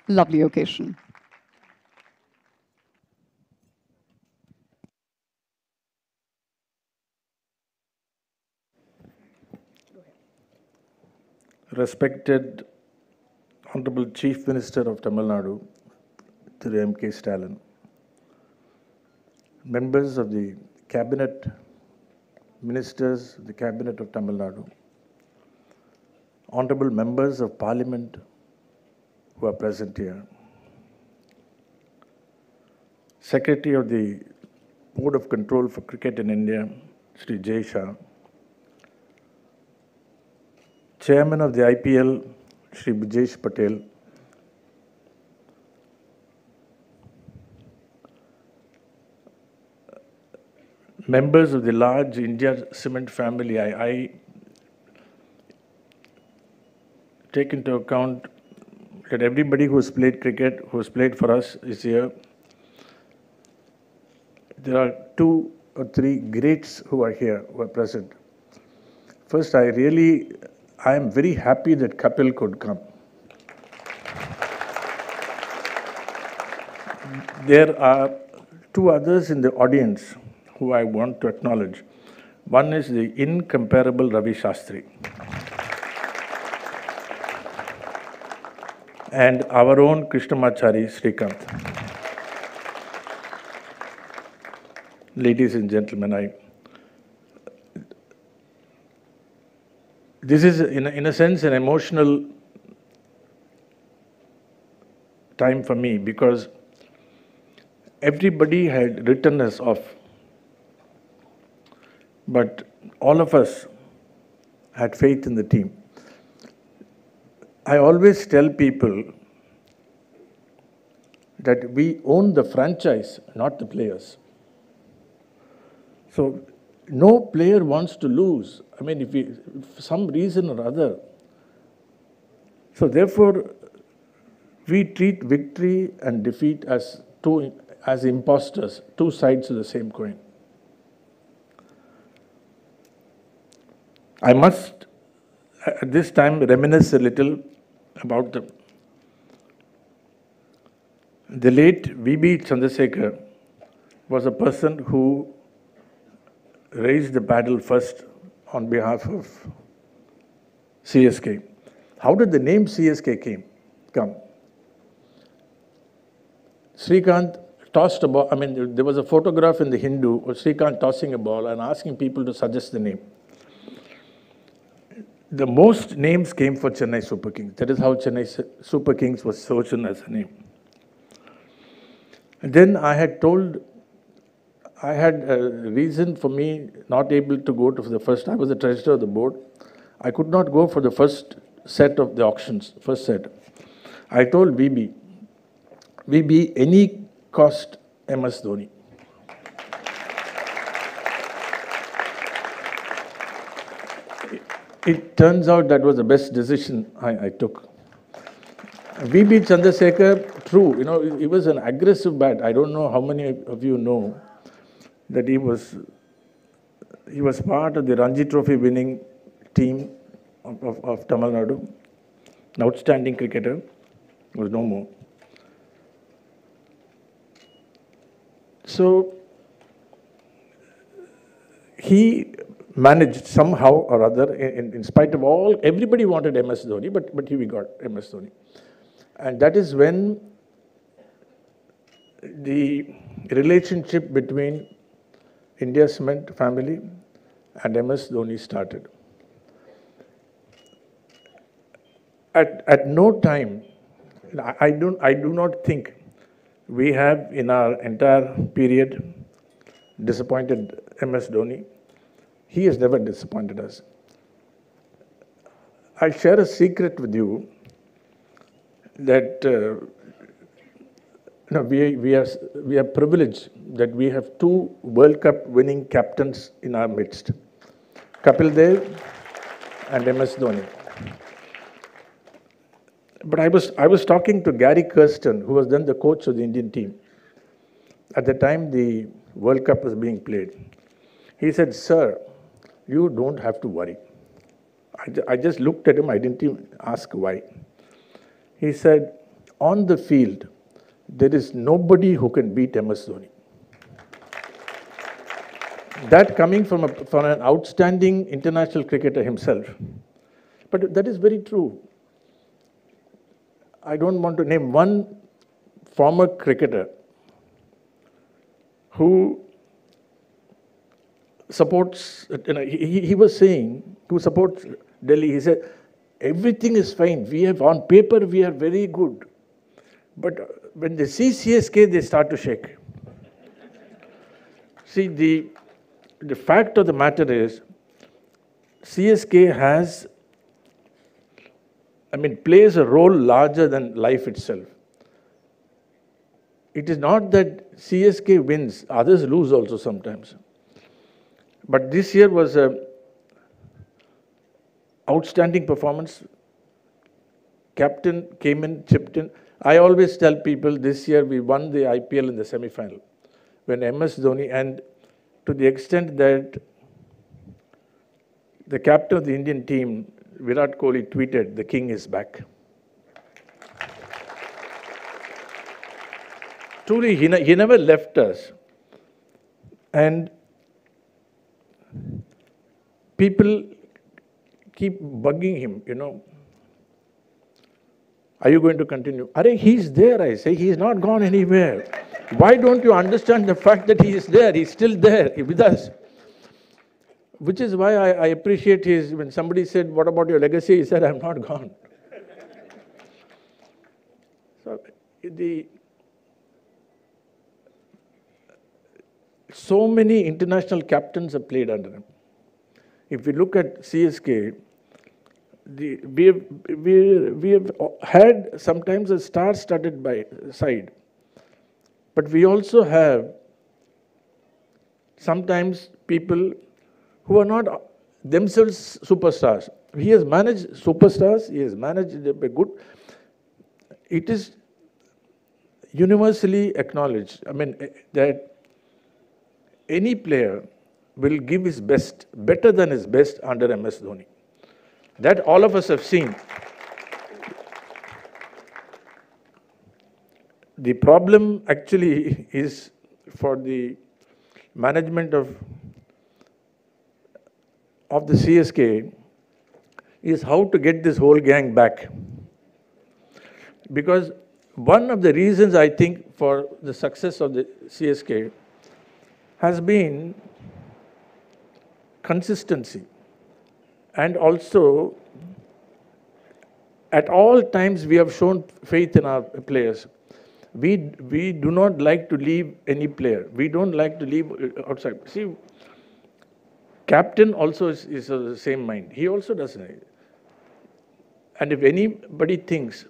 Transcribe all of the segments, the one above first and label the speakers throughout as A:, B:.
A: lovely occasion.
B: Respected Honorable Chief Minister of Tamil Nadu, Thiru M.K. Stalin, members of the Cabinet, Ministers of the Cabinet of Tamil Nadu, Honorable Members of Parliament who are present here, Secretary of the Board of Control for Cricket in India, Sri Jay Shah, Chairman of the IPL, Sri Brijesh Patel, members of the large India Cement family. I take into account that everybody who has played cricket, who has played for us, is here. There are 2 or 3 greats who are here, who are present. First, I am very happy that Kapil could come. There are 2 others in the audience who I want to acknowledge. One is the incomparable Ravi Shastri, and our own Krishnamachari Srikanth. Ladies and gentlemen, this is in a sense an emotional time for me, because everybody had written us off, but all of us had faith in the team. I always tell people that we own the franchise, not the players. So no player wants to lose. I mean, if for some reason or other. So therefore, we treat victory and defeat as imposters, 2 sides of the same coin. I must, at this time, reminisce a little about the late V.B. Chandrasekhar was a person who raised the battle first on behalf of CSK. How did the name CSK come? Srikanth tossed a ball. I mean, there was a photograph in the Hindu of Srikanth tossing a ball and asking people to suggest the name. The most names came for Chennai Super Kings. That is how Chennai Super Kings was chosen as a name. And then I had a reason for me not able to go to the first. I was the treasurer of the board. I could not go for the first set of the auctions, first set. I told VB, any cost MS Dhoni. It turns out that was the best decision I took. V.B. Chandrasekhar, true, he was an aggressive bat. I don't know how many of you know that he was part of the Ranji Trophy winning team of Tamil Nadu. An outstanding cricketer, was no more. So he managed somehow or other, in spite of all, everybody wanted MS Dhoni, but we got MS Dhoni. And that is when the relationship between India Cement family and MS Dhoni started. At no time, I do not think we have in our entire period disappointed MS Dhoni. He has never disappointed us. I'll share a secret with you that we are privileged that we have 2 World Cup winning captains in our midst, Kapil Dev and MS Dhoni. But I was talking to Gary Kirsten, who was then the coach of the Indian team. At the time the World Cup was being played, he said, "Sir, you don't have to worry." I just looked at him. I didn't even ask why. He said, on the field, there is nobody who can beat MS Dhoni. That coming from an outstanding international cricketer himself. But that is very true. I don't want to name one former cricketer who supports, he was saying, who supports Delhi, he said, everything is fine. We have, on paper, we are very good. But when they see CSK, they start to shake. See, the fact of the matter is, CSK has, plays a role larger than life itself. It is not that CSK wins, others lose also sometimes. But this year was an outstanding performance. Captain came in, chipped in. I always tell people this year we won the IPL in the semi-final when MS Dhoni, and to the extent that the captain of the Indian team, Virat Kohli, tweeted, "The king is back." Truly, he never left us. And people keep bugging him, Are you going to continue? He's there, I say. He's not gone anywhere. Why don't you understand the fact that he is there? He's still there with us. Which is why I appreciate when somebody said, "What about your legacy?" He said, "I'm not gone." So many international captains have played under him. If we look at CSK, we have had sometimes a star-studded side, but we also have sometimes people who are not themselves superstars. He has managed superstars. He has managed a good. It is universally acknowledged. That any player will give his best, better than his best under MS Dhoni. That all of us have seen. The problem actually is for the management of the CSK is how to get this whole gang back. Because one of the reasons I think for the success of the CSK has been consistency. And also, at all times, we have shown faith in our players. We do not like to leave any player. We don't like to leave outside. See, captain also is of the same mind. He also doesn't. And if anybody thinks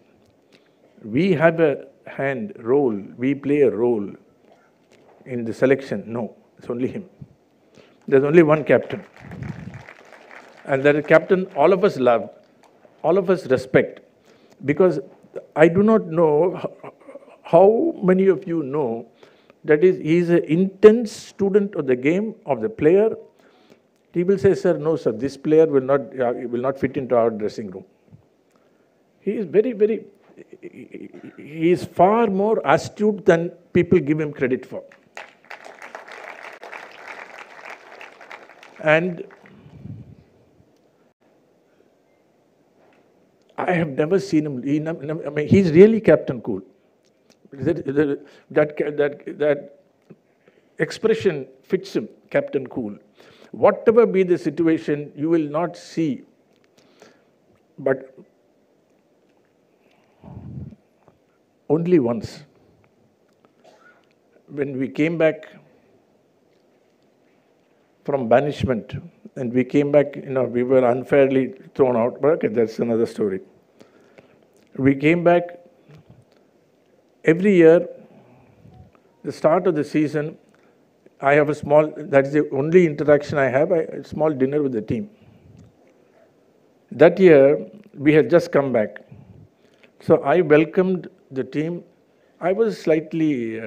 B: we have a role, we play a role in the selection, no, it's only him. There's only one captain. And that captain all of us love, all of us respect. Because I do not know how many of you know that he's an intense student of the game, of the player. He will say, "Sir, no, sir, this player will not fit into our dressing room." He is he is far more astute than people give him credit for. And I have never seen him. He's really Captain Cool. That expression fits him, Captain Cool. Whatever be the situation, you will not see. But only once, when we came back from banishment, and we came back, we were unfairly thrown out, but okay, that's another story. We came back every year, the start of the season, I have that's the only interaction I have, a small dinner with the team. That year, we had just come back. So I welcomed the team. I was slightly,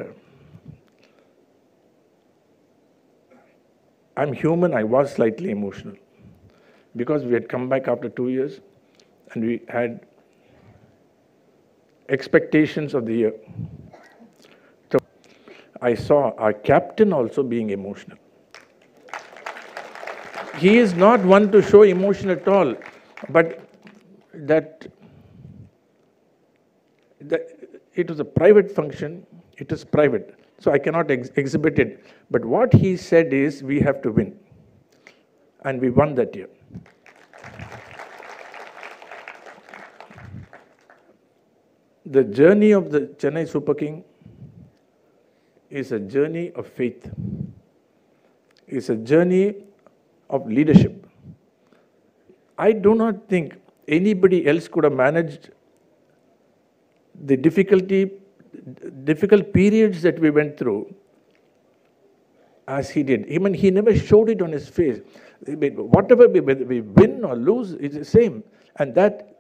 B: I'm human, I was slightly emotional. Because we had come back after 2 years, and we had expectations of the year. So I saw our captain also being emotional. He is not one to show emotion at all, but that it was a private function, it is private, so I cannot exhibit it. But what he said is, we have to win. And we won that year. The journey of the Chennai Super King is a journey of faith. It's a journey of leadership. I do not think anybody else could have managed the difficult periods that we went through as he did. Even he never showed it on his face. Whatever we win or lose, it's the same. And that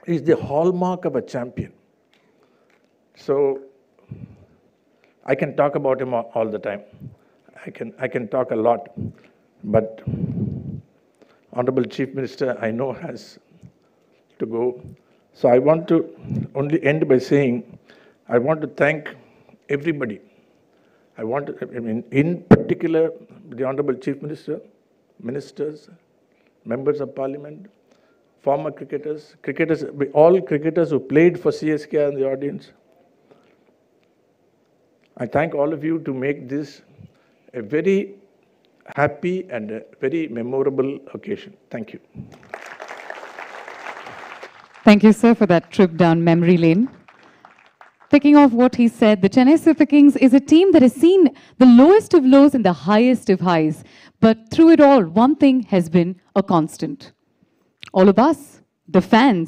B: is the hallmark of a champion. So I can talk about him all the time. I can talk a lot. But Honorable Chief Minister, I know, has to go. So I want to only end by saying, I want to thank everybody. In particular, the Honorable Chief Minister, ministers, members of Parliament, former cricketers, all cricketers who played for CSK in the audience. I thank all of you to make this a very happy and a very memorable occasion. Thank you.
A: Thank you, sir, for that trip down memory lane. Picking off what he said, the Chennai Super Kings is a team that has seen the lowest of lows and the highest of highs. But through it all, one thing has been a constant. All of us, the fans,